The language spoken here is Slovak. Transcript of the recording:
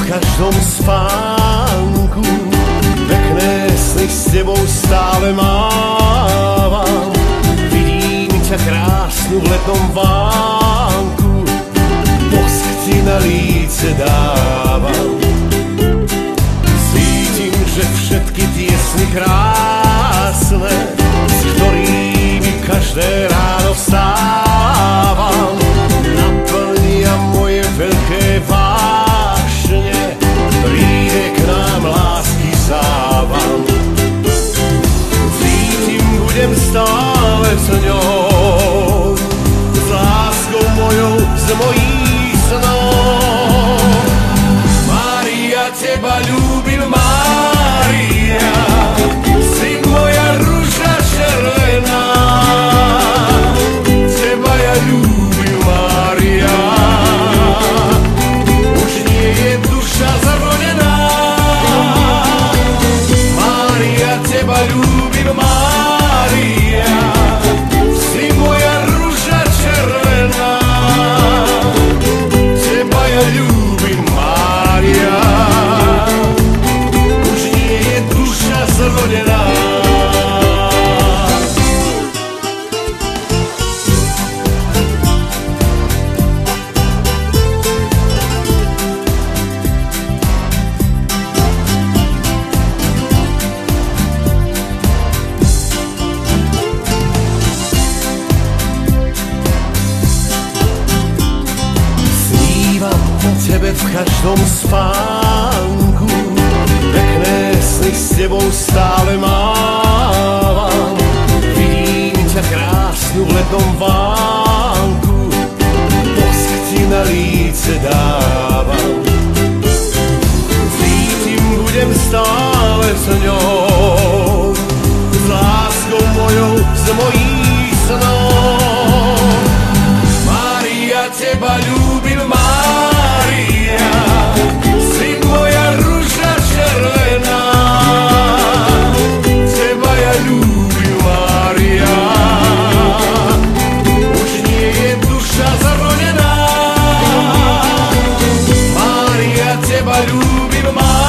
každom spánku, pekné sny s tebou stále mávam. Vidím ťa krásnu v letnom vánku, bosk ti na líce dávam. Cítim, že všetky tie sny krásne, s ktorými každé ráno vstávam, naplnia moje veľké vášne, príde k nám lásky závan. Cítim, budem stále s ňou, s láskou mojou, z mojich snov. Mária, teba ľúbim, Mária, si moja ruža červená. Teba ja ľúbim, Mária, už nie je duša zrodená. Mária, teba ľúbim, Mária, si moja ruža červená. Teba ja ľúbim, Mária, už nie je duša zrodená. Tebe v každom spánku, pekné sny s tebou stále mávam. Vidím ťa krásnu v letnom vánku, bosk ti na líce dávam. Cítim, budem stále s ňou, s láskou mojou, z mojich snov. Mária, teba ľúbim, Mária, si moja ruža červená. Teba ja ľúbim, Mária, už nie je duša zrodená. Mária, teba ľúbim, Mária,